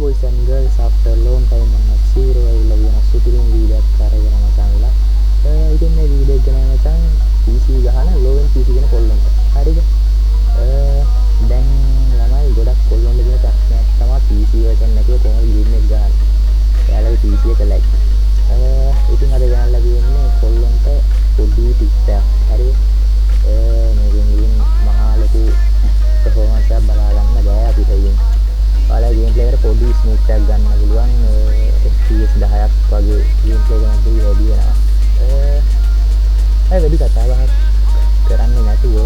boys and girls, after a long time on F-Zero ඇවිල්ලා වෙන සුපිරිම වීඩියෝ එකක් අරගෙන මචංලා. ඉතින් මේ වීඩියෝ එක නෑ මචං PC ගහන low end PC කියන කොල්ලන්ට. හරිද? දැන් ළමයි ගොඩක් කොල්ලන්ට දෙන ප්‍රශ්නයක් තමයි PC version නැතිව කොහොමද ගේම් එක ගහන්නේ. එයාලගේ PC එක lag. ඉතින් අද ගන්නලා කියන්නේ කොල්ලන්ට පොඩි ටිප්ස් එකක්. හරිද? මේකෙන් මහා ලොකු performance එකක් බලා ගන්න බෑ අපිට ඉතින්. ඔයාලා ගේම් ප්ලේ එකට පොඩි ස්මූත් එකක් ගන්න පුළුවන්. FPS 10ක් වගේ ගේම් ප්ලේ කරනකොට වැඩි වෙනවා. වැඩි කතාවක් කරන්නේ නැතුව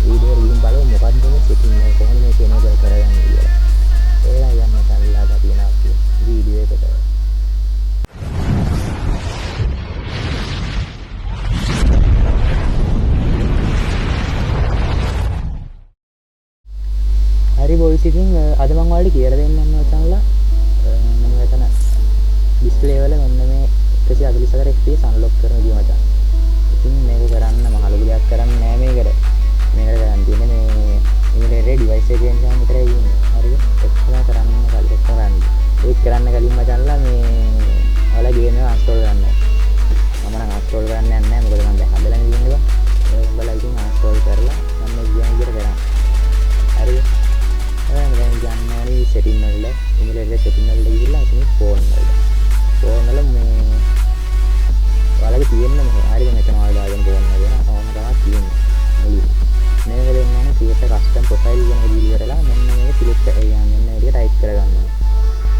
වීඩියෝ එක ගිහින් බලමු මොකක්ද මේ සෙටින් එක කොහොමද මේක එනේබල් කරගන්නේ කියලා. ඒලා යන්න තල්ලා ගතියනවා වීඩියෝ එකට. හරි බොයිස් ඉතින් අද මම ඔයාලට කියලා දෙන්නම් මචංලා මම මෙතන ඩිස්ප්ලේ වල මෙන්න මේ 144 fps අන්ලොක් කරන විදිය මචං. ඉතින් මේක කරන්න මහ ලොකු දෙයක් කරන්න නෑ මේකට. මේකට කරන් තියෙන්නේ මේ ඉමුලේටර් ඩිවයිස් එකේ ගේම් විතරයි ඉන්නේ. හරිද? ඔක්කොම කරන්න ඒක කරන්න කලින් මචංලා මේ ඔයාලා ගේම් එක අන්ස්ටෝල් කරන්න. මම නම් අන්ස්ටෝල් කරන්න යන්නේ නෑ මොකද මම දැන් හදලා ඉන්නවා. ඔයාලා ඉතින් අන්ස්ටෝල් කරලා මම මේ ගේම් විතර කරා. හරිද? දැන් යන්නේ සෙටින් වල ඉමුලේටර් සෙටින් වල ගිහිල්ලා ඉතින් ෆෝන් වල මේ ඔයාලගේ තියෙන්න මෙහෙ හරිද මෙතන ඔයාලා දාගෙන ෆෝන් එක දෙනවා ඕම තමයි තියෙන්නේ මුලින් මේක දෙන්නාම ක්‍රියේට් කස්ටම් ප්‍රොෆයිල් කියන විදිහ කරලා මෙන්න මේක සිලෙක්ට් කරගෙන මෙන්න මේක ටයිප් කරගන්නවා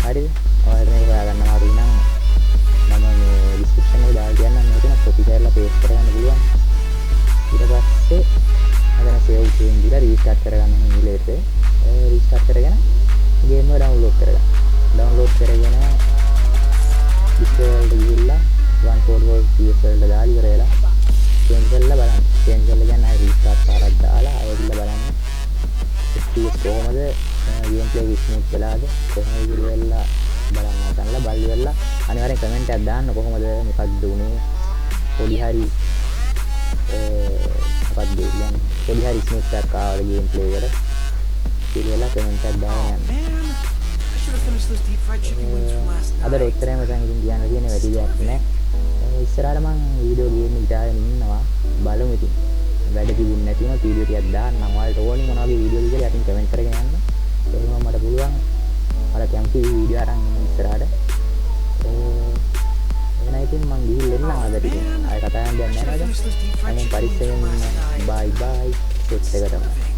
හරිද ඔයාලා මේක හොයාගන්න මාරු නම් මම මේ ඩිස්ක්‍රිප්ෂන් එකේ දාලා තියන්නම් මේක කොපි කරලා පේස්ට් කරගන්න පුළුවන් ඊට පස්සේ අදන සේව් චේන්ජ් දීලා රීස්ටාර්ට් කරගන්න ඉමුලේටර් රීස්ටාර්ට් කරගෙන ගේම් එක ඩවුන්ලෝඩ් කරගන්න. ඩවුන්ලෝඩ් කරගෙන ඩිස්ප්ලේ වලට ගිහිල්ලා 144 PS වලට දාලා ඉවරලා චේන්ජ් කරලා බලන්න. චේන්ජ් කරලා ගන්න ආයි රීස්ටාර්ට් පාරක් දාලා ආයෙත් බලන්න. FPS කොහමද ගේම් ප්ලේ ස්මූත් වෙලාද කොහොමද ඉවරලා බලන්න. නැත්නම් බලලා අනිවාර්යෙන් කමෙන්ට් එකක් දාන්න කොහොමද මොකක්ද උනේ. පොඩි හරි මොකක්ද කියන්නේ පොඩි හරි ස්මූත් එකක් ආවද ගේම් ප්ලේ එකට. කියලා කමෙන්ට් එකක් දාන්න යන්න. අද රොත්තරේම දැන් ඉතින් කියන්න තියෙන වැඩි දෙයක් නෑ. ඉස්සරහට මම වීඩියෝ ගේම් ඉදාගෙන ඉන්නවා. බලමු ඉතින්. වැඩ තිබුණ නැති වුණා වීඩියෝ ටිකක් දාන්න. මම ඔයාලට ඕනේ මොනවා වගේ වීඩියෝ කියලා යටින් කමෙන්ට් කරගෙන යන්න. එහෙනම් මට පුළුවන්. ඔයාලා කැමති වීඩියෝ අරන් ඉස්සරහට. එහෙනම් ඉතින් මම ගිහින් එන්නම් අදට ඉතින්. ආයෙ කතා කරන්න දෙයක් නෑ නේද? අනේ පරිස්සමෙන් බයි බයි සෙට් එකටම.